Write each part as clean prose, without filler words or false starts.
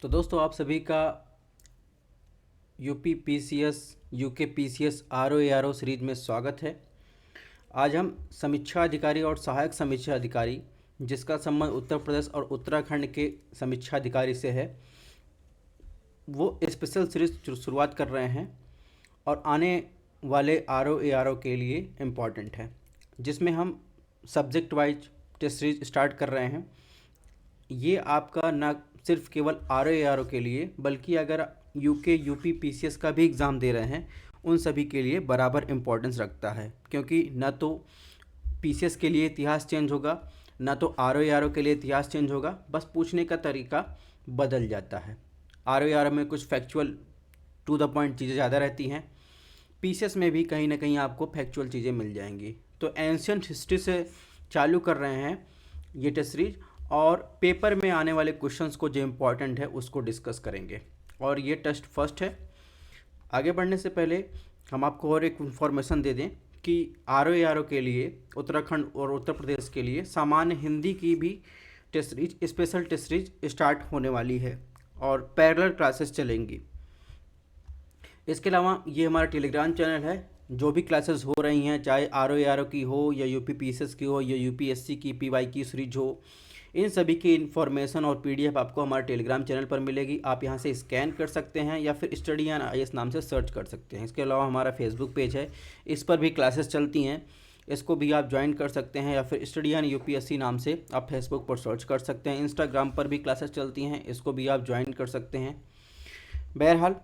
तो दोस्तों आप सभी का UP PCS UK PCS RO series में स्वागत है। आज हम समीक्षा अधिकारी और सहायक समीक्षा अधिकारी जिसका संबंध उत्तर प्रदेश और उत्तराखंड के समीक्षा अधिकारी से है वो स्पेशल सीरीज शुरुआत कर रहे हैं और आने वाले आरओ के लिए इम्पॉर्टेंट है, जिसमें हम subject wise test series start कर रहे हैं। ये आपका ना सिर्फ केवल आरओ के लिए बल्कि अगर यूके यूपी पीसीएस का भी एग्ज़ाम दे रहे हैं उन सभी के लिए बराबर इम्पोर्टेंस रखता है, क्योंकि ना तो पीसीएस के लिए इतिहास चेंज होगा ना तो आरओ के लिए इतिहास चेंज होगा, बस पूछने का तरीका बदल जाता है। आरओ में कुछ फैक्चुअल टू द पॉइंट चीज़ें ज़्यादा रहती हैं, पीसीएस में भी कहीं ना कहीं आपको फैक्चुअल चीज़ें मिल जाएंगी। तो एंशियंट हिस्ट्री से चालू कर रहे हैं ये टेस्ट सीरीज और पेपर में आने वाले क्वेश्चंस को जो इम्पोर्टेंट है उसको डिस्कस करेंगे और ये टेस्ट फर्स्ट है। आगे बढ़ने से पहले हम आपको और एक इन्फॉर्मेशन दे दें कि आरओ के लिए उत्तराखंड और उत्तर प्रदेश के लिए सामान्य हिंदी की भी test series special test series start होने वाली है और पैरेलल क्लासेस चलेंगी। इसके अलावा ये हमारा टेलीग्राम चैनल है, जो भी क्लासेस हो रही हैं चाहे आरओ की हो या यूपी पीसीएस की हो या यूपीएससी की पीवाई की सीरीज हो, इन सभी की इन्फॉर्मेशन और पीडीएफ आपको हमारे टेलीग्राम चैनल पर मिलेगी। आप यहां से स्कैन कर सकते हैं या फिर स्टडी ऑन आईएएस नाम से सर्च कर सकते हैं। इसके अलावा हमारा फेसबुक पेज है, इस पर भी क्लासेस चलती हैं, इसको भी आप ज्वाइन कर सकते हैं या फिर स्टडी ऑन यूपीएससी नाम से आप फेसबुक पर सर्च कर सकते हैं। इंस्टाग्राम पर भी क्लासेस चलती हैं, इसको भी आप ज्वाइन कर सकते हैं। बहरहाल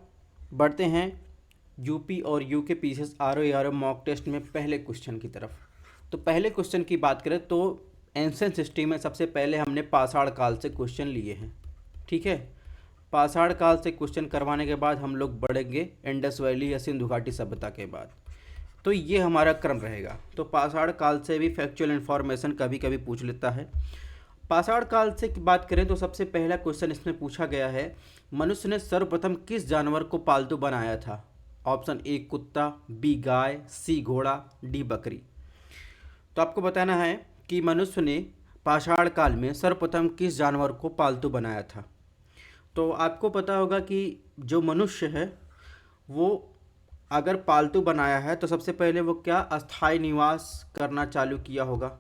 बढ़ते हैं यूपी और UK PCS RO mock test में पहले क्वेश्चन की तरफ। तो पहले क्वेश्चन की बात करें तो एंशिएंट हिस्ट्री में सबसे पहले हमने पाषाण काल से क्वेश्चन लिए हैं। ठीक है, पाषाण काल से क्वेश्चन करवाने के बाद हम लोग बढ़ेंगे इंडस वैली या सिंधु घाटी सभ्यता के बाद। तो ये हमारा क्रम रहेगा। तो पाषाण काल से भी फैक्चुअल इन्फॉर्मेशन कभी कभी पूछ लेता है। पाषाण काल से बात करें तो सबसे पहला क्वेश्चन इसमें पूछा गया है, मनुष्य ने सर्वप्रथम किस जानवर को पालतू बनाया था? ऑप्शन ए कुत्ता, बी गाय, सी घोड़ा, डी बकरी। तो आपको बताना है कि मनुष्य ने पाषाण काल में सर्वप्रथम किस जानवर को पालतू बनाया था। तो आपको पता होगा कि जो मनुष्य है वो अगर पालतू बनाया है तो सबसे पहले वो क्या अस्थायी निवास करना चालू किया होगा।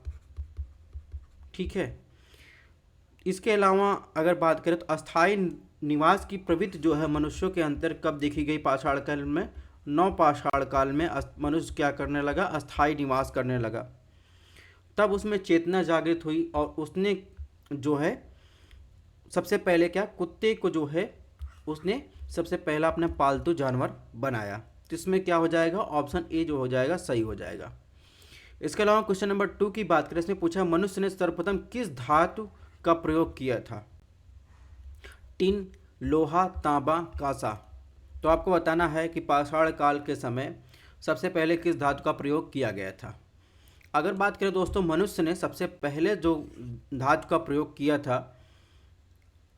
ठीक है, इसके अलावा अगर बात करें तो अस्थायी निवास की प्रवृत्ति जो है मनुष्यों के अंदर कब देखी गई? पाषाण काल में। नवपाषाण काल में मनुष्य क्या करने लगा? अस्थायी निवास करने लगा। तब उसमें चेतना जागृत हुई और उसने जो है सबसे पहले क्या कुत्ते को जो है उसने सबसे पहला अपना पालतू जानवर बनाया। तो इसमें क्या हो जाएगा? ऑप्शन ए जो हो जाएगा सही हो जाएगा। इसके अलावा क्वेश्चन नंबर 2 की बात करें, इसमें पूछा मनुष्य ने सर्वप्रथम किस धातु का प्रयोग किया था? टिन, लोहा, तांबा, कांसा। तो आपको बताना है कि पाषाण काल के समय सबसे पहले किस धातु का प्रयोग किया गया था। अगर बात करें दोस्तों मनुष्य ने सबसे पहले जो धातु का प्रयोग किया था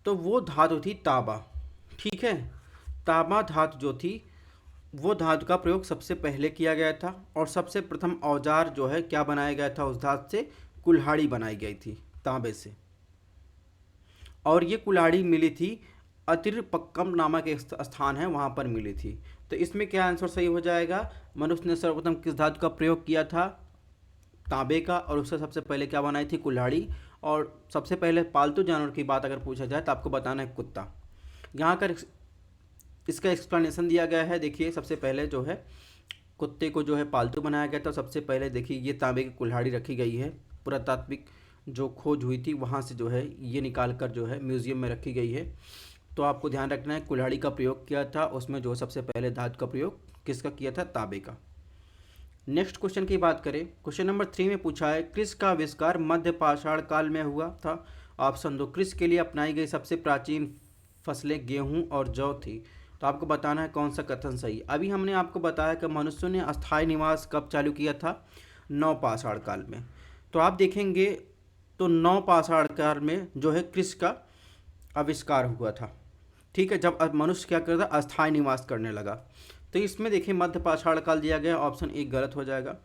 तो वो धातु थी तांबा। ठीक है, तांबा धातु जो थी वो धातु का प्रयोग सबसे पहले किया गया था और सबसे प्रथम औजार जो है क्या बनाया गया था? उस धातु से कुल्हाड़ी बनाई गई थी तांबे से, और ये कुल्हाड़ी मिली थी अतिरपक्कम नामक एक स्थान है वहाँ पर मिली थी। तो इसमें क्या आंसर सही हो जाएगा? मनुष्य ने सर्वप्रथम किस धातु का प्रयोग किया था? तांबे का, और उससे सबसे पहले क्या बनाई थी? कुल्हाड़ी। और सबसे पहले पालतू जानवर की बात अगर पूछा जाए तो आपको बताना है कुत्ता। यहाँ कर इसका एक्सप्लेनेशन दिया गया है। देखिए सबसे पहले जो है कुत्ते को जो है पालतू बनाया गया था। सबसे पहले देखिए ये तांबे की कुल्हाड़ी रखी गई है, पुरातात्विक जो खोज हुई थी वहाँ से जो है ये निकाल कर जो है म्यूज़ियम में रखी गई है। तो आपको ध्यान रखना है कुल्हाड़ी का प्रयोग किया था, उसमें जो सबसे पहले धातु का प्रयोग किसका किया था? तांबे का। नेक्स्ट क्वेश्चन की बात करें, क्वेश्चन नंबर 3 में पूछा है कृषि का आविष्कार मध्य पाषाण काल में हुआ था। ऑप्शन 2, कृषि के लिए अपनाई गई सबसे प्राचीन फसलें गेहूं और जौ थी। तो आपको बताना है कौन सा कथन सही। अभी हमने आपको बताया कि मनुष्य ने अस्थायी निवास कब चालू किया था? नवपाषाण काल में। तो आप देखेंगे तो नवपाषाण काल में जो है कृषि का आविष्कार हुआ था। ठीक है, जब मनुष्य क्या करता? अस्थायी निवास करने लगा। तो इसमें देखिए मध्य पाषाण काल दिया गया, ऑप्शन 1 गलत हो जाएगा।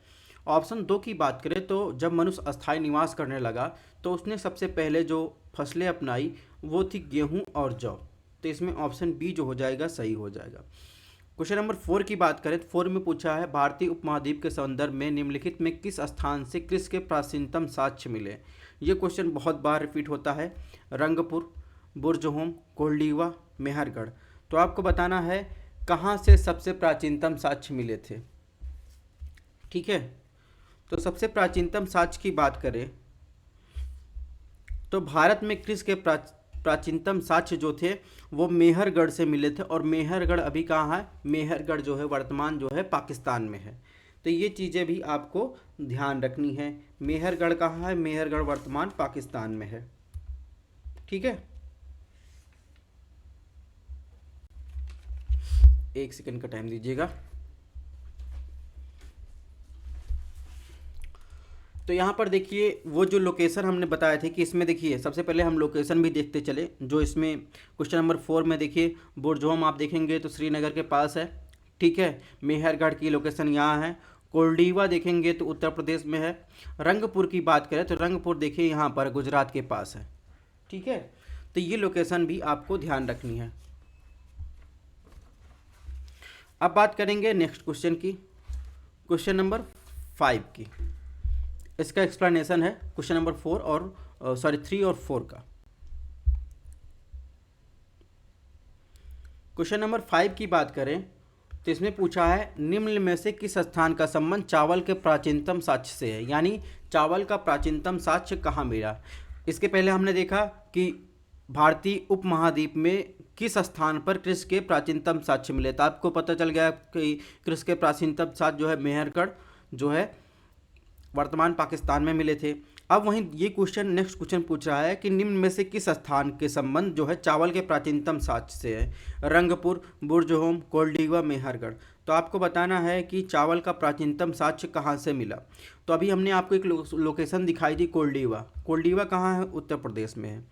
ऑप्शन 2 की बात करें तो जब मनुष्य अस्थायी निवास करने लगा तो उसने सबसे पहले जो फसलें अपनाई वो थी गेहूं और जौ। तो इसमें ऑप्शन बी जो हो जाएगा सही हो जाएगा। क्वेश्चन नंबर 4 की बात करें तो 4 में पूछा है भारतीय उपमहाद्वीप के संदर्भ में निम्नलिखित में किस स्थान से कृषि के प्राचीनतम साक्ष्य मिले। ये क्वेश्चन बहुत बार रिपीट होता है। रंगपुर, बुर्जहोम, कोल्डिवा, मेहरगढ़। तो आपको बताना है कहाँ से सबसे प्राचीनतम साक्ष्य मिले थे। ठीक है, तो सबसे प्राचीनतम साक्ष्य की बात करें तो भारत में कृषि के प्राचीनतम साक्ष्य जो थे वो मेहरगढ़ से मिले थे। और मेहरगढ़ अभी कहाँ है? मेहरगढ़ जो है वर्तमान जो है पाकिस्तान में है। तो ये चीज़ें भी आपको ध्यान रखनी है। मेहरगढ़ कहाँ है? मेहरगढ़ वर्तमान पाकिस्तान में है। ठीक है, एक सेकंड का टाइम दीजिएगा। तो यहाँ पर देखिए वो जो लोकेशन हमने बताए थे कि इसमें देखिए सबसे पहले हम लोकेशन भी देखते चले। जो इसमें क्वेश्चन नंबर 4 में देखिए बुर्जहोम आप देखेंगे तो श्रीनगर के पास है। ठीक है, मेहरगढ़ की लोकेशन यहाँ है। कोल्डिवा देखेंगे तो उत्तर प्रदेश में है। रंगपुर की बात करें तो रंगपुर देखिए यहाँ पर गुजरात के पास है। ठीक है, तो ये लोकेशन भी आपको ध्यान रखनी है। अब बात करेंगे नेक्स्ट क्वेश्चन की, क्वेश्चन नंबर 5 की। इसका एक्सप्लेनेशन है क्वेश्चन नंबर 4 और 3 और 4 का। क्वेश्चन नंबर 5 की बात करें तो इसमें पूछा है निम्न में से किस स्थान का संबंध चावल के प्राचीनतम साक्ष्य से है। यानी चावल का प्राचीनतम साक्ष्य कहाँ मिला। इसके पहले हमने देखा कि भारतीय उपमहाद्वीप में किस स्थान पर कृषि के प्राचीनतम साक्ष्य मिले। तो आपको पता चल गया कि कृषि के प्राचीनतम साक्ष्य जो है मेहरगढ़ जो है वर्तमान पाकिस्तान में मिले थे। अब वहीं ये क्वेश्चन नेक्स्ट क्वेश्चन पूछ रहा है कि निम्न में से किस स्थान के संबंध जो है चावल के प्राचीनतम साक्ष्य से है। रंगपुर, बुर्जहोम, कोल्डिवा, मेहरगढ़। तो आपको बताना है कि चावल का प्राचीनतम साक्ष्य कहाँ से मिला। तो अभी हमने आपको एक लोकेशन दिखाई दी कोल्डिवा। कोल्डिवा कहाँ है? उत्तर प्रदेश में है।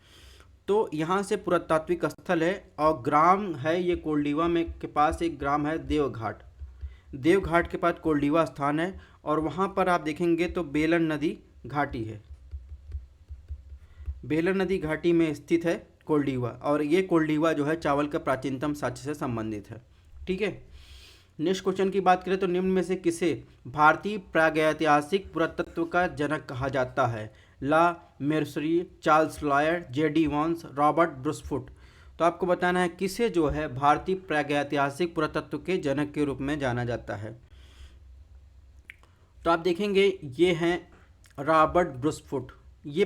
तो यहाँ से पुरातात्विक स्थल है और ग्राम है ये कोल्डिवा में के पास एक ग्राम है देवघाट। देवघाट के पास कोल्डिवा स्थान है और वहाँ पर आप देखेंगे तो बेलन नदी घाटी है। बेलन नदी घाटी में स्थित है कोल्डिवा और ये कोल्डिवा जो है चावल का प्राचीनतम साक्ष्य से संबंधित है। ठीक है, नेक्स्ट क्वेश्चन की बात करें तो निम्न में से किसे भारतीय प्रागैतिहासिक पुरातत्व का जनक कहा जाता है। Le Mesurier, Charles Lloyd, J D Vance, Robert Bruce Foote. तो आपको बताना है किसे जो है भारतीय प्रागैतिहासिक पुरातत्व के जनक के रूप में जाना जाता है। तो आप देखेंगे ये हैं रॉबर्ट ब्रुसफुट। ये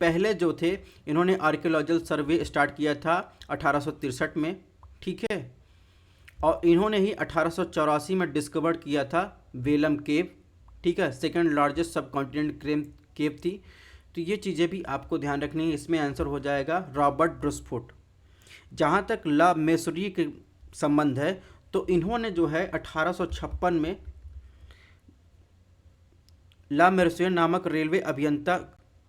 पहले जो थे इन्होंने आर्कियोलॉजिकल सर्वे स्टार्ट किया था 1863 में। ठीक है, और इन्होंने ही 1884 में डिस्कवर किया था वेलम केव। ठीक है, सेकंड लार्जेस्ट सब कॉन्टिनेंट केव थी। तो ये चीज़ें भी आपको ध्यान रखनी है। इसमें आंसर हो जाएगा रॉबर्ट ब्रुसफुट। जहाँ तक ला मेसोरी के संबंध है तो इन्होंने जो है 1856 में ला मेर्सियर नामक रेलवे अभियंता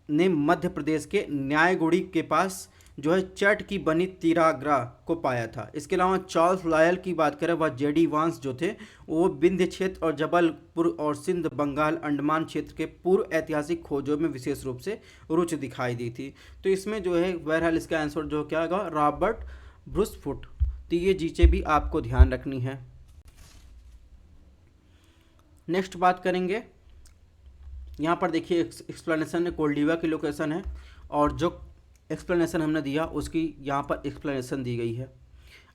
ने मध्य प्रदेश के न्यायगुड़ी के पास जो है चट की बनी तिराग्रा को पाया था। इसके अलावा चार्ल्स लॉयल की बात करें वह जेडी वांस जो थे वो विंध्य क्षेत्र और जबलपुर और सिंध, बंगाल, अंडमान क्षेत्र के पूर्व ऐतिहासिक खोजों में विशेष रूप से रुचि दिखाई दी थी। तो इसमें जो है बहरहाल इसका आंसर जो क्या होगा रॉबर्ट ब्रुसफुट। तो ये चीज़ें भी आपको ध्यान रखनी है। नेक्स्ट बात करेंगे, यहाँ पर देखिए एक्सप्लेनेशन कोल्डिवा की लोकेशन है और जो एक्सप्लेनेशन हमने दिया उसकी यहाँ पर एक्सप्लेनेशन दी गई है।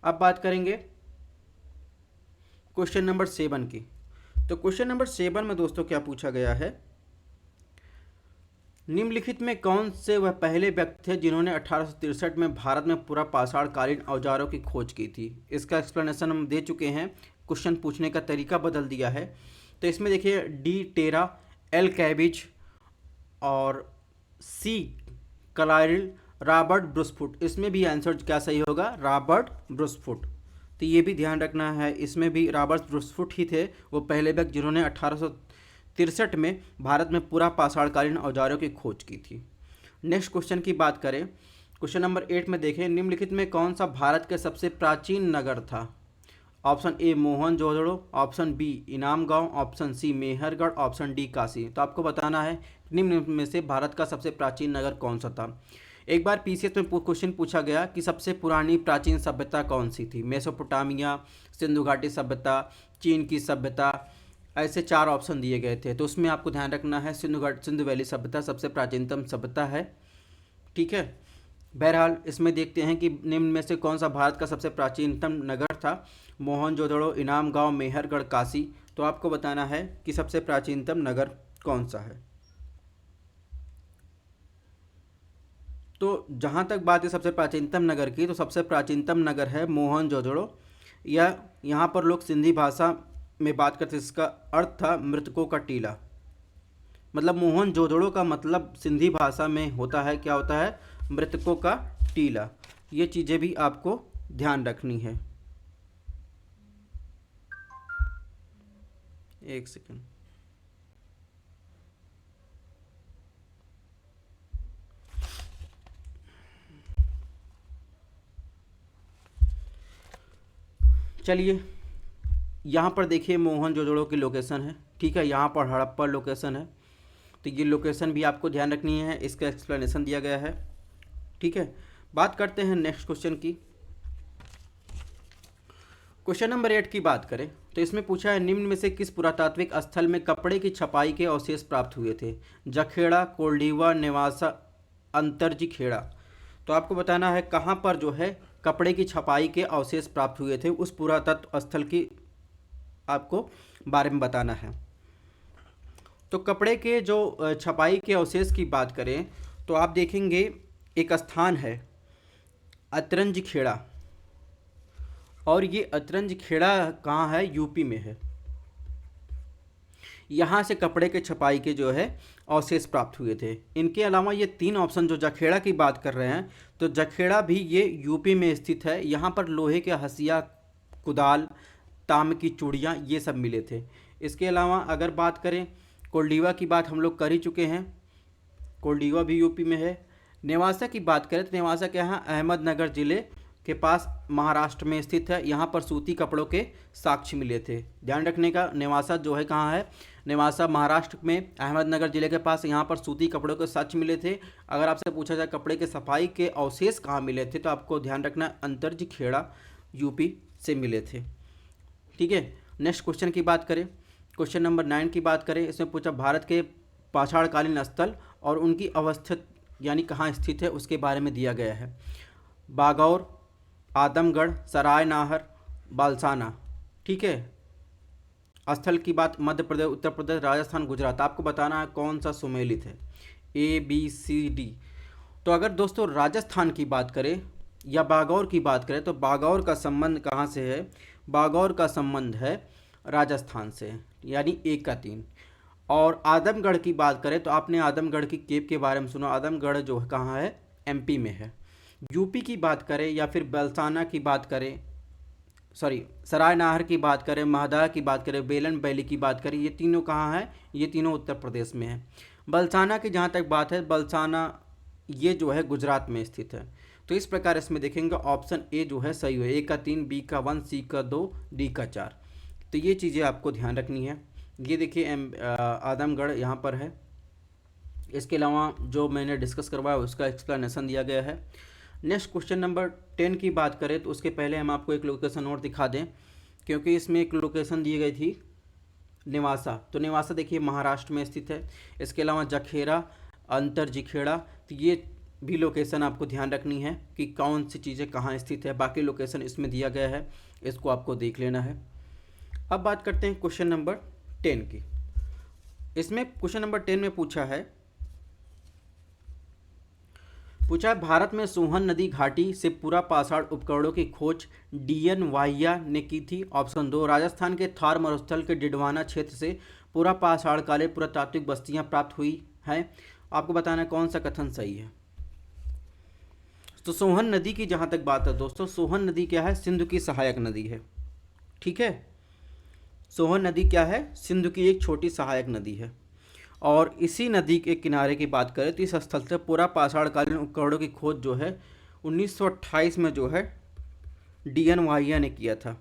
अब बात करेंगे क्वेश्चन नंबर 7 की। तो क्वेश्चन नंबर 7 में दोस्तों क्या पूछा गया है, निम्नलिखित में कौन से वह पहले व्यक्ति थे जिन्होंने 1863 में भारत में पूरा पाषाणकालीन औजारों की खोज की थी। इसका एक्सप्लेनेशन हम दे चुके हैं, क्वेश्चन पूछने का तरीका बदल दिया है। तो इसमें देखिए डी टेरा, एल कैबिज और सी क्लाइल, रॉबर्ट ब्रुसफुट। इसमें भी आंसर क्या सही होगा रॉबर्ट ब्रुसफुट। तो ये भी ध्यान रखना है, इसमें भी रॉबर्ट ब्रुसफुट ही थे वो पहले व्यक्ति जिन्होंने 1863 में भारत में पूरा पाषाणकालीन औजारों की खोज की थी। नेक्स्ट क्वेश्चन की बात करें, क्वेश्चन नंबर 8 में देखें निम्नलिखित में कौन सा भारत का सबसे प्राचीन नगर था। Option A Mohenjodaro, option B Inamgaon, option C Mehrgarh, option D Kashi. तो आपको बताना है निम्न में से भारत का सबसे प्राचीन नगर कौन सा था। एक बार पीसीएस में क्वेश्चन पूछा गया कि सबसे पुरानी प्राचीन सभ्यता कौन सी थी, मेसोपोटामिया, सिंधु घाटी सभ्यता, चीन की सभ्यता, ऐसे 4 ऑप्शन दिए गए थे। तो उसमें आपको ध्यान रखना है सिंधु वैली सभ्यता सबसे प्राचीनतम सभ्यता है। ठीक है, बहरहाल इसमें देखते हैं कि निम्न में से कौन सा भारत का सबसे प्राचीनतम नगर था। मोहनजोदड़ो, इनाम गांव, मेहरगढ़, काशी। तो आपको बताना है कि सबसे प्राचीनतम नगर कौन सा है। तो जहाँ तक बात है सबसे प्राचीनतम नगर की, तो सबसे प्राचीनतम नगर है मोहनजोदड़ो, या यहाँ पर लोग सिंधी भाषा में बात करते हैं, इसका अर्थ था मृतकों का टीला। मतलब मोहनजोदड़ो का मतलब सिंधी भाषा में होता है, क्या होता है, मृतकों का टीला। ये चीज़ें भी आपको ध्यान रखनी है। एक सेकंड। चलिए, यहाँ पर देखिए मोहनजोदड़ो की लोकेशन है। ठीक है, यहाँ पर हड़प्पा लोकेशन है। तो ये लोकेशन भी आपको ध्यान रखनी है, इसका एक्सप्लेनेशन दिया गया है। ठीक है, बात करते हैं नेक्स्ट क्वेश्चन की। क्वेश्चन नंबर 8 की बात करें तो इसमें पूछा है निम्न में से किस पुरातात्विक स्थल में कपड़े की छपाई के अवशेष प्राप्त हुए थे। जखेड़ा, कोल्डीवा, नेवासा, अंतरजी खेड़ा। तो आपको बताना है कहाँ पर जो है कपड़े की छपाई के अवशेष प्राप्त हुए थे, उस पुरातत्व स्थल की आपको बारे में बताना है। तो कपड़े के जो छपाई के अवशेष की बात करें तो आप देखेंगे एक स्थान है अतरंज खेड़ा, और ये अतरंज खेड़ा कहाँ है, यूपी में है। यहाँ से कपड़े के छपाई के जो है अवशेष प्राप्त हुए थे। इनके अलावा ये 3 ऑप्शन जो जखेड़ा की बात कर रहे हैं, तो जखेड़ा भी ये यूपी में स्थित है। यहाँ पर लोहे के हसिया, कुदाल, तांबे की चूड़ियाँ, ये सब मिले थे। इसके अलावा अगर बात करें कोल्डीवा की बात हम लोग कर ही चुके हैं, कोल्डीवा भी यूपी में है। नेवासा की बात करें तो नेवासा क्या है, अहमदनगर ज़िले के पास महाराष्ट्र में स्थित है। यहाँ पर सूती कपड़ों के साक्ष्य मिले थे। ध्यान रखने का, नेवासा जो है कहाँ है, नेवासा महाराष्ट्र में अहमदनगर ज़िले के पास, यहाँ पर सूती कपड़ों के साक्ष्य मिले थे। अगर आपसे पूछा जाए कपड़े के सफाई के अवशेष कहाँ मिले थे, तो आपको ध्यान रखना अंतरजी खेड़ा यूपी से मिले थे। ठीक है, नेक्स्ट क्वेश्चन की बात करें, क्वेश्चन नंबर 9 की बात करें। इसमें पूछा भारत के पाषाणकालीन स्थल और उनकी अवस्थित यानी कहाँ स्थित है उसके बारे में दिया गया है। बागौर, आदमगढ़, सराय नाहर, बालसाना। ठीक है, स्थल की बात मध्य प्रदेश, उत्तर प्रदेश, राजस्थान, गुजरात। आपको बताना है कौन सा सुमेलित है, ABCD। तो अगर दोस्तों राजस्थान की बात करें या बागौर की बात करें तो बागौर का संबंध कहाँ से है, बागौर का संबंध है राजस्थान से, यानी 1 का 3। और आदमगढ़ की बात करें तो आपने आदमगढ़ की केव के बारे में सुना, आदमगढ़ जो है कहाँ है, MP में है। यूपी की बात करें या फिर बलसाना की बात करें, सॉरी सराय नाहर की बात करें, महदा की बात करें, बेलन वैली की बात करें, ये तीनों कहाँ है, ये तीनों उत्तर प्रदेश में है। बलसाना की जहाँ तक बात है, बलसाना ये जो है गुजरात में स्थित है। तो इस प्रकार इसमें देखेंगे ऑप्शन ए जो है सही है, A का 3, B का 1, C का 2, D का 4। तो ये चीज़ें आपको ध्यान रखनी है। ये देखिए आदमगढ़ यहाँ पर है। इसके अलावा जो मैंने डिस्कस करवाया उसका एक्सप्लेनेशन दिया गया है। नेक्स्ट क्वेश्चन नंबर 10 की बात करें तो उसके पहले हम आपको एक लोकेशन और दिखा दें, क्योंकि इसमें एक लोकेशन दी गई थी नेवासा। तो नेवासा देखिए महाराष्ट्र में स्थित है। इसके अलावा जखेड़ा, अंतरजी खेड़ा, तो ये भी लोकेशन आपको ध्यान रखनी है कि कौन सी चीज़ें कहाँ स्थित है। बाकी लोकेशन इसमें दिया गया है, इसको आपको देख लेना है। अब बात करते हैं क्वेश्चन नंबर 10 की। इसमें क्वेश्चन नंबर 10 में पूछा है भारत में सोहन नदी घाटी से पूरा पाषाण उपकरणों की खोज DN वाहिया ने की थी। ऑप्शन 2, राजस्थान के थार मरुस्थल के डिडवाना क्षेत्र से पूरा पाषाण कालीन पुरातात्विक बस्तियां प्राप्त हुई हैं। आपको बताना है कौन सा कथन सही है। तो सोहन नदी की जहां तक बात है दोस्तों, सोहन नदी क्या है, सिंधु की सहायक नदी है। ठीक है, सोहन नदी क्या है, सिंधु की एक छोटी सहायक नदी है। और इसी नदी के किनारे की बात करें तो इस स्थल से पूरा पाषाणकालीन उपकरणों की खोज जो है 1928 में जो है DN वाहिया ने किया था।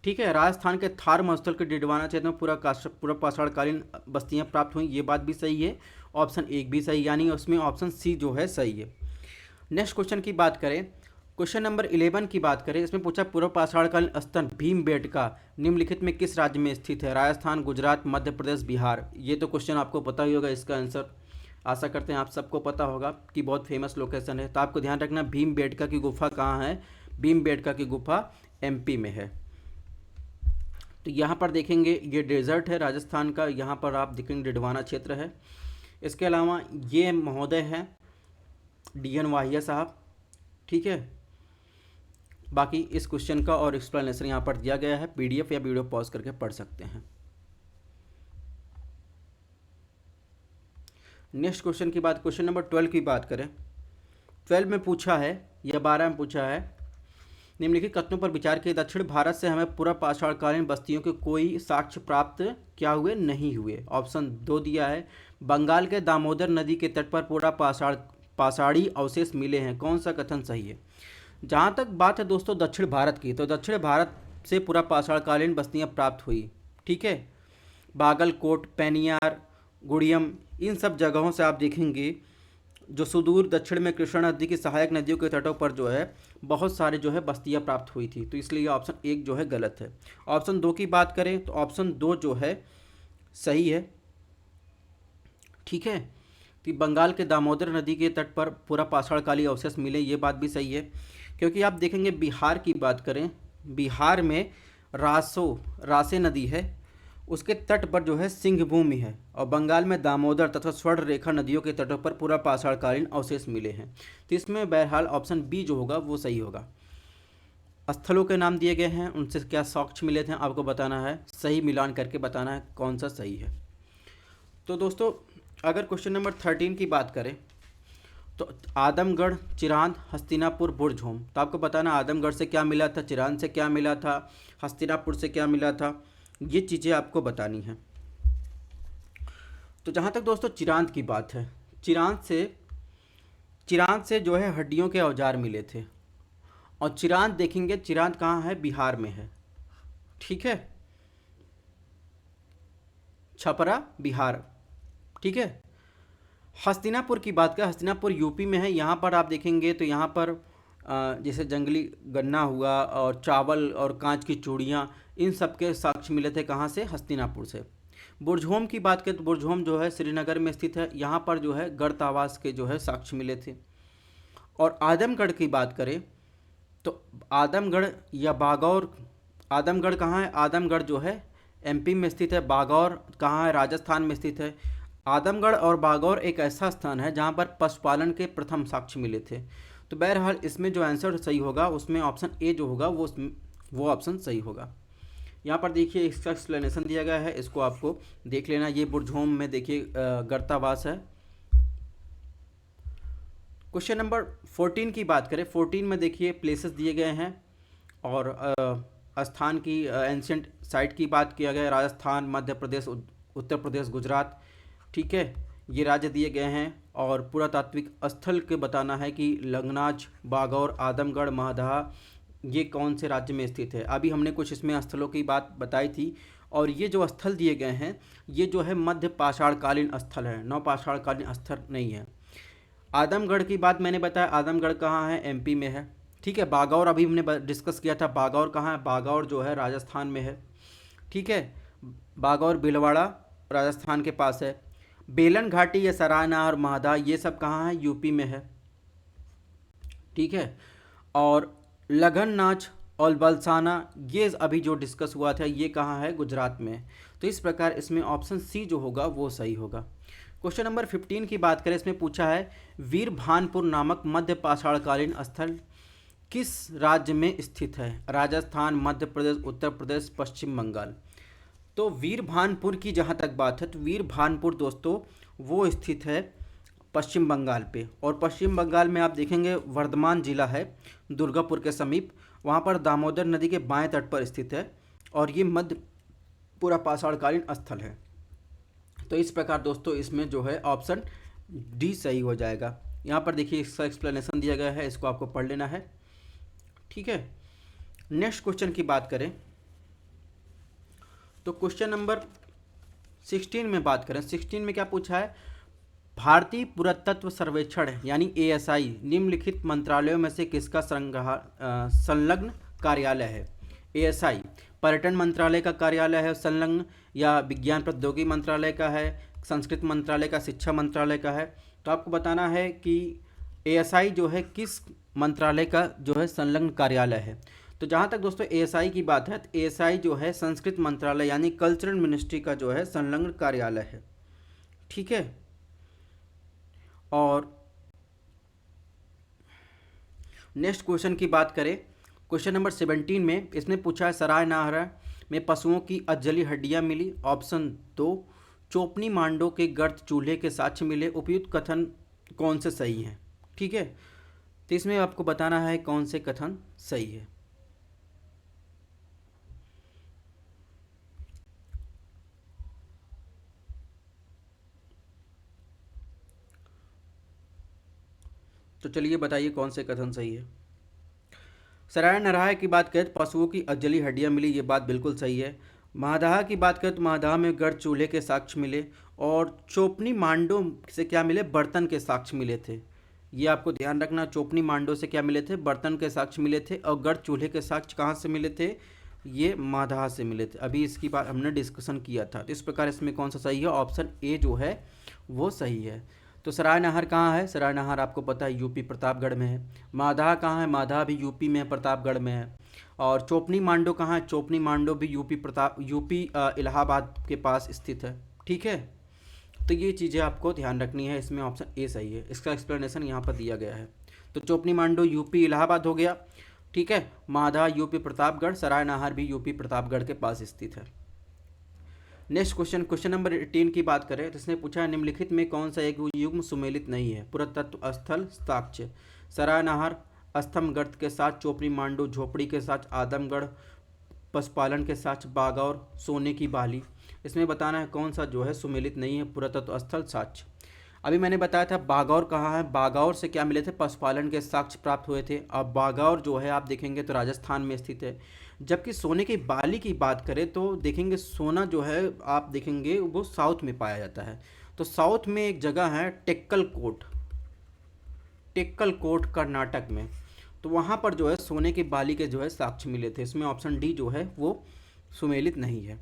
ठीक है, राजस्थान के थार मरुस्थल के डिडवाना क्षेत्र में पूरा पाषाणकालीन बस्तियां प्राप्त हुई, ये बात भी सही है। ऑप्शन एक भी सही, यानी उसमें ऑप्शन सी जो है सही है। नेक्स्ट क्वेश्चन की बात करें, क्वेश्चन नंबर 11 की बात करें, इसमें पूछा पूर्व पाषाणकालीन स्तन भीमबेटका निम्नलिखित में किस राज्य में स्थित है? राजस्थान, गुजरात, मध्य प्रदेश, बिहार। ये तो क्वेश्चन आपको पता ही होगा, इसका आंसर आशा करते हैं आप सबको पता होगा कि बहुत फेमस लोकेशन है। तो आपको ध्यान रखना भीमबेटका की गुफा कहाँ है? भीमबेटका की गुफा एमपी में है। तो यहाँ पर देखेंगे ये डेजर्ट है राजस्थान का, यहाँ पर आप देखेंगे डिडवाना क्षेत्र है। इसके अलावा ये महोदय हैं DN वाहिया साहब, ठीक है। बाकी इस क्वेश्चन का और एक्सप्लेनेशन यहाँ पर दिया गया है, PDF या वीडियो पॉज करके पढ़ सकते हैं। नेक्स्ट क्वेश्चन की बात, क्वेश्चन नंबर 12 की बात करें। 12 में पूछा है या 12 में पूछा है, निम्नलिखित कथनों पर विचार किए, दक्षिण भारत से हमें पूरा पाषाणकालीन बस्तियों के कोई साक्ष्य प्राप्त क्या हुए? नहीं हुए। ऑप्शन 2 दिया है, बंगाल के दामोदर नदी के तट पर पूरा पाषाणी अवशेष मिले हैं। कौन सा कथन सही है? जहाँ तक बात है दोस्तों दक्षिण भारत की, तो दक्षिण भारत से पूरा पाषाणकालीन बस्तियाँ प्राप्त हुई, ठीक है। बागलकोट, पैनियार, गुड़ियम, इन सब जगहों से आप देखेंगे जो सुदूर दक्षिण में कृष्णा नदी की सहायक नदियों के तटों पर जो है बहुत सारे जो है बस्तियाँ प्राप्त हुई थी। तो इसलिए ऑप्शन 1 जो है गलत है। ऑप्शन 2 की बात करें तो ऑप्शन 2 जो है सही है, ठीक है। कि बंगाल के दामोदर नदी के तट पर पूरा पाषाणकालीन अवशेष मिले, ये बात भी सही है। क्योंकि आप देखेंगे बिहार की बात करें, बिहार में रासे नदी है, उसके तट पर जो है सिंहभूमि है, और बंगाल में दामोदर तथा स्वर्ण रेखा नदियों के तटों पर पूरा पाषाणकालीन अवशेष मिले हैं। तो इसमें बहरहाल ऑप्शन बी जो होगा वो सही होगा। स्थलों के नाम दिए गए हैं, उनसे क्या साक्ष्य मिले थे आपको बताना है, सही मिलान करके बताना है कौन सा सही है। तो दोस्तों अगर क्वेश्चन नंबर 13 की बात करें तो आदमगढ़, चिरांद, हस्तिनापुर, बुरझोम। तो आपको बताना आदमगढ़ से क्या मिला था, चिरांद से क्या मिला था, हस्तिनापुर से क्या मिला था, ये चीज़ें आपको बतानी हैं। तो जहाँ तक दोस्तों चिरांद की बात है, चिरांद से जो है हड्डियों के औजार मिले थे। और चिरांद देखेंगे, चिरांद कहाँ है? बिहार में है, ठीक है। छपरा बिहार, ठीक है। हस्तिनापुर की बात करें, हस्तिनापुर यूपी में है। यहाँ पर आप देखेंगे तो यहाँ पर जैसे जंगली गन्ना हुआ और चावल और कांच की चूड़ियाँ, इन सब के साक्ष्य मिले थे कहाँ से? हस्तिनापुर से। बुरझोम की बात करें तो बुरझोम जो है श्रीनगर में स्थित है, यहाँ पर जो है गढ़तावास के जो है साक्ष्य मिले थे। और आदमगढ़ की बात करें तो आदमगढ़ या बागौर, आदमगढ़ कहाँ है? आदमगढ़ जो है MP में स्थित है। बागौर कहाँ है? राजस्थान में स्थित है। आदमगढ़ और बागौर एक ऐसा स्थान है जहाँ पर पशुपालन के प्रथम साक्ष्य मिले थे। तो बहरहाल इसमें जो आंसर सही होगा उसमें ऑप्शन ए जो होगा वो ऑप्शन सही होगा। यहाँ पर देखिए इसका एक्सप्लेनेशन दिया गया है, इसको आपको देख लेना। ये बुरझोम में देखिए गढ़तावास है। क्वेश्चन नंबर 14 की बात करें, 14 में देखिए प्लेसेस दिए गए हैं और स्थान की एंशियंट साइट की बात किया गया है। राजस्थान, मध्य प्रदेश, उत्तर प्रदेश, गुजरात, ठीक है, ये राज्य दिए गए हैं। और पुरातात्विक स्थल के बताना है कि लंगनाज, बागौर, आदमगढ़, महदहा, ये कौन से राज्य में स्थित है। अभी हमने कुछ इसमें स्थलों की बात बताई थी, और ये जो स्थल दिए गए हैं ये जो है मध्य पाषाणकालीन स्थल है, नव पाषाणकालीन स्थल नहीं है। आदमगढ़ की बात मैंने बताया, आदमगढ़ कहाँ है? MP में है, ठीक है। बागौर अभी हमने डिस्कस किया था, बागौर कहाँ है? बागौर जो है राजस्थान में है, ठीक है। बागौर भीलवाड़ा राजस्थान के पास है। बेलन घाटी या सरायना और महदा, ये सब कहाँ है? UP में है, ठीक है। और लगन नाच और बलसाना, ये अभी जो डिस्कस हुआ था, ये कहाँ है? गुजरात में। तो इस प्रकार इसमें ऑप्शन सी जो होगा वो सही होगा। क्वेश्चन नंबर 15 की बात करें, इसमें पूछा है वीरभानपुर नामक मध्य पाषाणकालीन स्थल किस राज्य में स्थित है? राजस्थान, मध्य प्रदेश, उत्तर प्रदेश, पश्चिम बंगाल। तो वीरभानपुर की जहाँ तक बात है तो वीरभानपुर दोस्तों वो स्थित है पश्चिम बंगाल पे। और पश्चिम बंगाल में आप देखेंगे वर्धमान जिला है दुर्गापुर के समीप, वहाँ पर दामोदर नदी के बाएं तट पर स्थित है, और ये मध्य पूरा पाषाणकालीन स्थल है। तो इस प्रकार दोस्तों इसमें जो है ऑप्शन डी सही हो जाएगा। यहाँ पर देखिए इसका एक्सप्लेनेशन दिया गया है, इसको आपको पढ़ लेना है, ठीक है। नेक्स्ट क्वेश्चन की बात करें तो क्वेश्चन नंबर 16 में बात करें, 16 में क्या पूछा है, भारतीय पुरातत्व सर्वेक्षण यानी एएसआई निम्नलिखित मंत्रालयों में से किसका संलग्न कार्यालय है। एएसआई पर्यटन मंत्रालय का कार्यालय है संलग्न, या विज्ञान प्रौद्योगिकी मंत्रालय का है, संस्कृति मंत्रालय का, शिक्षा मंत्रालय का है। तो आपको बताना है कि एएसआई जो है किस मंत्रालय का जो है संलग्न कार्यालय है। तो जहाँ तक दोस्तों एएसआई की बात है, तो एएसआई जो है संस्कृति मंत्रालय यानी कल्चरल मिनिस्ट्री का जो है संलग्न कार्यालय है। ठीक है। और नेक्स्ट क्वेश्चन की बात करें, क्वेश्चन नंबर 17 में इसमें पूछा है सराय नाहरा में पशुओं की अजली हड्डियां मिली। ऑप्शन 2 चोपनी मांडो के गर्त चूल्हे के साक्ष्य मिले। उपयुक्त कथन कौन से सही हैं। ठीक है, तो इसमें आपको बताना है कौन से कथन सही है। तो चलिए बताइए कौन से कथन सही है। सराय नरहाय की बात करें तो पशुओं की अजली हड्डियां मिली, ये बात बिल्कुल सही है। महादाह की बात करें तो महादाह में गर्त चूल्हे के साक्ष्य मिले। और चोपनी मांडो से क्या मिले, बर्तन के साक्ष्य मिले थे। ये आपको ध्यान रखना, चोपनी मांडो से क्या मिले थे, बर्तन के साक्ष्य मिले थे। और गर्त चूल्हे के साक्ष्य कहाँ से मिले थे, ये मादाह से मिले थे। अभी इसकी बात हमने डिस्कशन किया था। तो इस प्रकार इसमें कौन सा सही है, ऑप्शन ए जो है वो सही है। तो सराय नहर कहाँ है, सराय नहर आपको पता है यूपी प्रतापगढ़ में है। मादाह कहाँ है, मादाह भी यूपी में प्रतापगढ़ में है। और चोपनी मांडो कहाँ है, चोपनी मांडो भी यूपी इलाहाबाद के पास स्थित है। ठीक है, तो ये चीज़ें आपको ध्यान रखनी है। इसमें ऑप्शन ए सही है, इसका एक्सप्लेनेशन यहाँ पर दिया गया है। तो चोपनी मांडो यूपी इलाहाबाद हो गया। ठीक है, मादाह यूपी प्रतापगढ़, सराय नहर भी यूपी प्रतापगढ़ के पास स्थित है। नेक्स्ट क्वेश्चन, क्वेश्चन नंबर 18 की बात करें तो इसने पूछा है निम्नलिखित में कौन सा एक युग्म सुमेलित नहीं है। पुरातत्व स्थल साक्ष्य सराय नहर स्तंभगढ़ के साथ, चोपनी मांडो झोपड़ी के साथ, आदमगढ़ पशुपालन के साथ, बागौर सोने की बाली। इसमें बताना है कौन सा जो है सुमेलित नहीं है, पुरातत्व स्थल साक्ष्य। अभी मैंने बताया था बागौर कहाँ है, बागौर से क्या मिले थे, पशुपालन के साक्ष्य प्राप्त हुए थे। अब बागौर जो है आप देखेंगे तो राजस्थान में स्थित है। जबकि सोने की बाली की बात करें तो देखेंगे सोना जो है आप देखेंगे वो साउथ में पाया जाता है। तो साउथ में एक जगह है टेक्कल कोट, टेक्कल कोट कर्नाटक में। तो वहाँ पर जो है सोने की बाली के जो है साक्ष्य मिले थे। इसमें ऑप्शन डी जो है वो सुमेलित नहीं है।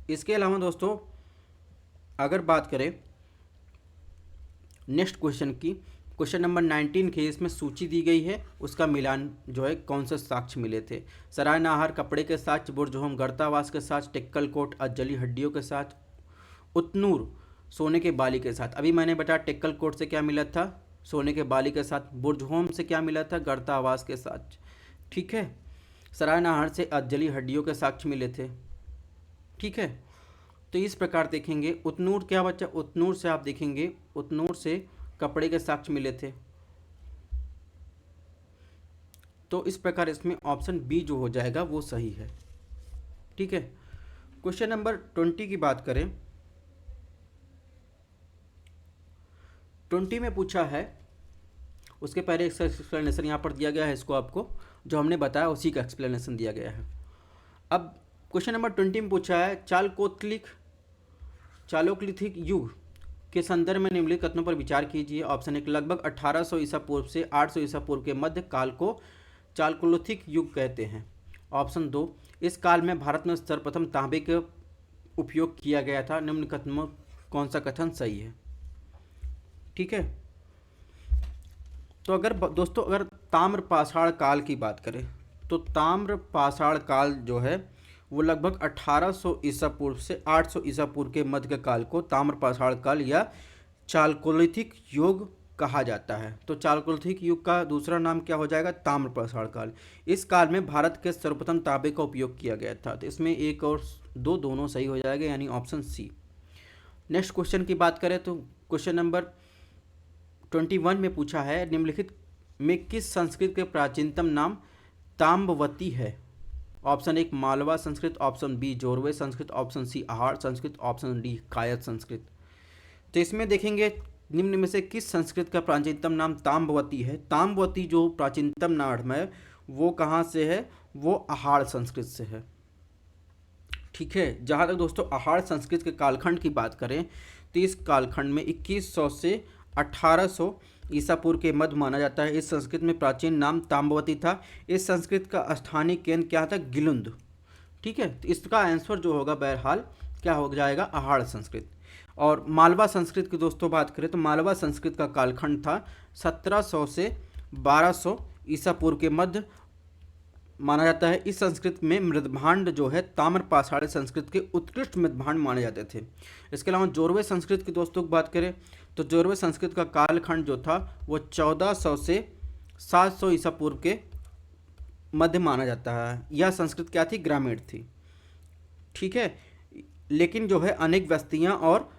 इसके अलावा दोस्तों अगर बात करें नेक्स्ट क्वेश्चन की, क्वेश्चन नंबर 19 की इसमें सूची दी गई है, उसका मिलान जो है कौन से साक्ष्य मिले थे। सराय नाहर कपड़े के साक्ष्य, बुर्जहोम गर्तावास के साथ, टेक्कल कोट अजली हड्डियों के साथ, उतनूर सोने के बाली के साथ। अभी मैंने बताया टेक्कल कोट से क्या मिला था, सोने के बाली के साथ। बुर्जहोम से क्या मिला था, गर्तावास के साथ। ठीक है, सराय नाहर से अजली हड्डियों के साक्ष्य मिले थे। ठीक है, तो इस प्रकार देखेंगे। उतनूर क्या बच्चा, उतनूर से आप देखेंगे उतनूर से कपड़े के साक्ष्य मिले थे। तो इस प्रकार इसमें ऑप्शन बी जो हो जाएगा वो सही है। ठीक है, क्वेश्चन नंबर 20 की बात करें, 20 में पूछा है, उसके पहले इसका एक्सप्लेनेशन यहाँ पर दिया गया है। इसको आपको जो हमने बताया उसी का एक्सप्लेनेशन दिया गया है। अब क्वेश्चन नंबर 20 में पूछा है चालोक्लिथिक युग के संदर्भ में निम्नलिखित कथनों पर विचार कीजिए। ऑप्शन 1 लगभग 1800 ईसा पूर्व से 800 ईसा पूर्व के मध्य काल को चालोक्लिथिक युग कहते हैं। ऑप्शन 2 इस काल में भारत में सर्वप्रथम तांबे का उपयोग किया गया था। निम्न कथनों कौन सा कथन सही है। ठीक है, तो अगर दोस्तों अगर ताम्र पाषाण काल की बात करें तो ताम्र पाषाण काल जो है वो लगभग 1800 ईसा पूर्व से 800 ईसा पूर्व के मध्य के काल को ताम्र पाषाण काल या चालोक्लिथिक युग कहा जाता है। तो चालोक्लिथिक युग का दूसरा नाम क्या हो जाएगा, ताम्र पाषाण काल। इस काल में भारत के सर्वप्रथम तांबे का उपयोग किया गया था। तो इसमें 1 और 2 दोनों सही हो जाएगा, यानी ऑप्शन सी। नेक्स्ट क्वेश्चन की बात करें तो क्वेश्चन नंबर 21 में पूछा है निम्नलिखित में किस संस्कृत के प्राचीनतम नाम ताम्रवती है। ऑप्शन 1 मालवा संस्कृत, ऑप्शन बी जोरवे संस्कृत, ऑप्शन सी आहार संस्कृत, ऑप्शन डी कायत संस्कृत। तो इसमें देखेंगे निम्न में से किस संस्कृत का प्राचीनतम नाम ताम्रवती है। ताम्रवती जो प्राचीनतम नाम है वो कहाँ से है, वो आहार संस्कृत से है। ठीक है। जहाँ तक दोस्तों आहार संस्कृत के कालखंड की बात करें तो इस कालखंड में 2100 से 1800 ईसा पूर्व के मध्य माना जाता है। इस संस्कृत में प्राचीन नाम ताम्रवती था। इस संस्कृत का स्थानीय केंद्र क्या था? गिलुंद। ठीक है, तो इसका आंसर जो होगा बहरहाल क्या हो जाएगा? आहार संस्कृत। और मालवा संस्कृत की दोस्तों बात करें तो मालवा संस्कृत का कालखंड था 1700 से 1200 ईसा पूर्व के मध्य माना जाता है। इस संस्कृत में मृदभांड जो है ताम्र पाषाण संस्कृत के उत्कृष्ट मृदभांड माने जाते थे। इसके अलावा जोरवे संस्कृत की दोस्तों की बात करें तो जोरवे संस्कृत का कालखंड जो था वो 1400 से 700 ईसा पूर्व के मध्य माना जाता है। यह संस्कृत क्या थी? ग्रामीण थी। ठीक है, लेकिन जो है अनेक बस्तियां और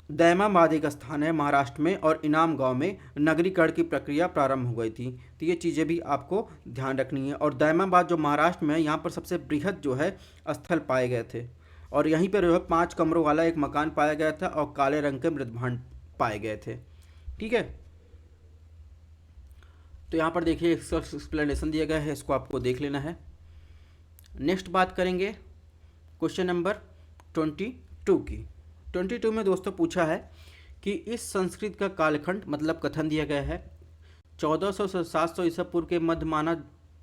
दैमाबाद एक स्थान है महाराष्ट्र में और इनाम गांव में नगरीकरण की प्रक्रिया प्रारंभ हो गई थी। तो ये चीज़ें भी आपको ध्यान रखनी है। और दैमाबाद जो महाराष्ट्र में है यहाँ पर सबसे बृहद जो है स्थल पाए गए थे और यहीं पर जो है 5 कमरों वाला एक मकान पाया गया था और काले रंग के मृदभांड पाए गए थे। ठीक है, तो यहाँ पर देखिए इसका एक्सप्लेनेशन दिया गया है, इसको आपको देख लेना है। नेक्स्ट बात करेंगे क्वेश्चन नंबर 22 की। 22 में दोस्तों पूछा है कि इस संस्कृत का कालखंड मतलब कथन दिया गया है 1400 से 700 ईसा पूर्व के मध्य माना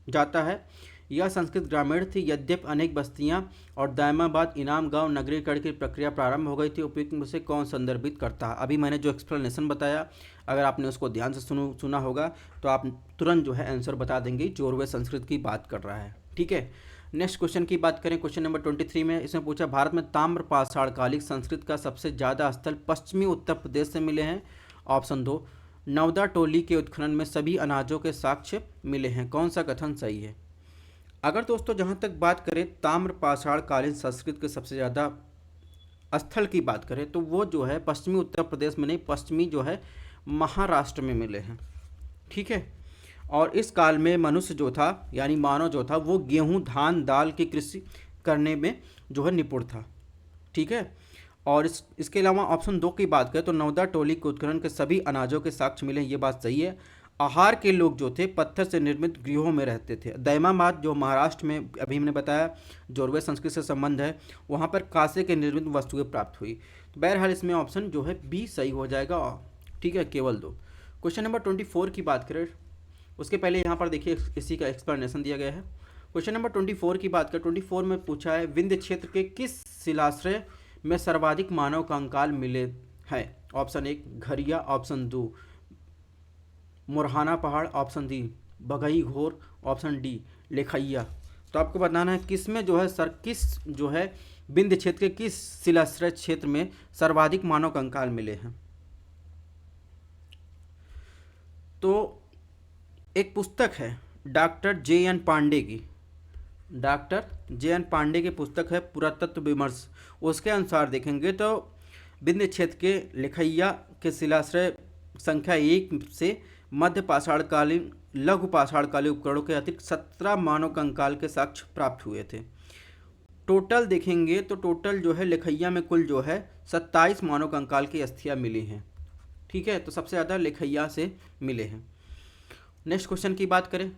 जाता है। यह संस्कृत ग्रामीण थी यद्यपि अनेक बस्तियां और दायमाबाद इनाम गांव नगरीकरण की प्रक्रिया प्रारंभ हो गई थी। उपयुक्त में से कौन संदर्भित करता है? अभी मैंने जो एक्सप्लेनेशन बताया अगर आपने उसको ध्यान से सुना होगा तो आप तुरंत जो है आंसर बता देंगे। जोरवे संस्कृत की बात कर रहा है। ठीक है, नेक्स्ट क्वेश्चन की बात करें क्वेश्चन नंबर 23 में। इसमें पूछा भारत में ताम्र पाषाण कालिक संस्कृत का सबसे ज़्यादा स्थल पश्चिमी उत्तर प्रदेश से मिले हैं। ऑप्शन 2 नवदा टोली के उत्खनन में सभी अनाजों के साक्ष्य मिले हैं। कौन सा कथन सही है? अगर दोस्तों जहाँ तक बात करें ताम्र पाषाण कालीन संस्कृत के सबसे ज़्यादा स्थल की बात करें तो वो जो है पश्चिमी उत्तर प्रदेश में नहीं, पश्चिमी जो है महाराष्ट्र में मिले हैं। ठीक है, और इस काल में मनुष्य जो था यानी मानव जो था वो गेहूं धान दाल की कृषि करने में जो है निपुण था। ठीक है, और इसके अलावा ऑप्शन 2 की बात करें तो नवदा टोली के उत्खनन के सभी अनाजों के साक्ष्य मिले, ये बात सही है। आहार के लोग जो थे पत्थर से निर्मित गृहों में रहते थे। दैमाबाद जो महाराष्ट्र में अभी हमने बताया जोरवे संस्कृत से संबंध है, वहाँ पर कांसे के निर्मित वस्तुएं प्राप्त हुई। तो बहरहाल इसमें ऑप्शन जो है बी सही हो जाएगा। ठीक है, केवल 2। क्वेश्चन नंबर 24 की बात करें उसके पहले यहाँ पर देखिए इसी का एक्सप्लेनेशन दिया गया है। क्वेश्चन नंबर 24 की बात करें 24 में पूछा है विंध्य क्षेत्र के किस शिलाश्रय में सर्वाधिक मानव कंकाल मिले हैं? ऑप्शन 1 घरिया, ऑप्शन 2 मुरहाना पहाड़, ऑप्शन डी बघई घोर, ऑप्शन डी लेखैया। तो आपको बताना है किस में जो है किस जो है विंध्य क्षेत्र के किस शिलाश्रय क्षेत्र में सर्वाधिक मानव कंकाल मिले हैं। तो एक पुस्तक है डॉक्टर जे.एन. पांडे की, डॉक्टर जे.एन. पांडे की पुस्तक है पुरातत्व विमर्श। उसके अनुसार देखेंगे तो विंध्य क्षेत्र के लेखैया के शिलाश्रय संख्या 1 से मध्य पाषाणकालीन लघु पाषाणकालीन उपकरणों के अतिरिक्त 17 मानव कंकाल के साक्ष्य प्राप्त हुए थे। टोटल देखेंगे तो टोटल जो है लेखैया में कुल जो है 27 मानव कंकाल की अस्थियां मिली हैं। ठीक है, तो सबसे ज़्यादा लेखैया से मिले हैं। नेक्स्ट क्वेश्चन की बात करें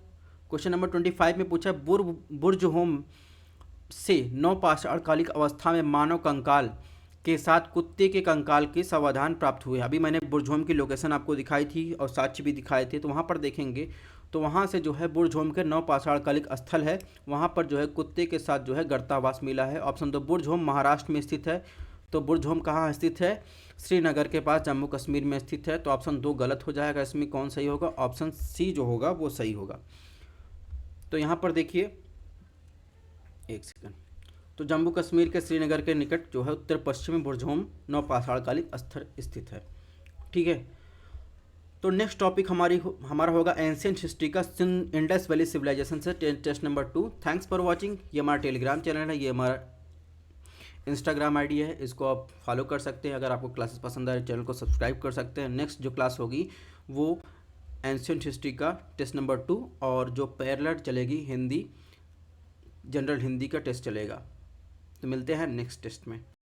क्वेश्चन नंबर 25 में पूछा बुर्जहोम से नवपाषाणकालिक अवस्था में मानव कंकाल के साथ कुत्ते के कंकाल के समाधान प्राप्त हुए। अभी मैंने बुर्जहोम की लोकेशन आपको दिखाई थी और साक्ष्य भी दिखाए थे, तो वहाँ पर देखेंगे तो वहाँ से जो है बुर्जहोम के नवपाषाणकालिक स्थल है, वहाँ पर जो है कुत्ते के साथ जो है गर्तावास मिला है। ऑप्शन 2 बुर्जहोम महाराष्ट्र में स्थित है। तो बुर्जहोम कहाँ स्थित है? श्रीनगर के पास जम्मू कश्मीर में स्थित है। तो ऑप्शन 2 गलत हो जाएगा। इसमें कौन सही होगा? ऑप्शन सी जो होगा वो सही होगा। तो यहाँ पर देखिए एक सेकंड, तो जम्मू कश्मीर के श्रीनगर के निकट जो है उत्तर पश्चिम में बुर्जहोम नवपाषाणकालिक स्थल स्थित है। ठीक है, तो नेक्स्ट टॉपिक हमारा होगा एंशिएंट हिस्ट्री का इंडस वैली सिविलाइजेशन से test number 2। Thanks for watching. ये हमारा टेलीग्राम चैनल है, ये हमारा इंस्टाग्राम आईडी है, इसको आप फॉलो कर सकते हैं। अगर आपको क्लासेस पसंद आए चैनल को सब्सक्राइब कर सकते हैं। नेक्स्ट जो क्लास होगी वो एंशिएंट हिस्ट्री का टेस्ट नंबर 2 और जो पैरेलल चलेगी हिंदी जनरल हिंदी का टेस्ट चलेगा। तो मिलते हैं नेक्स्ट टेस्ट में।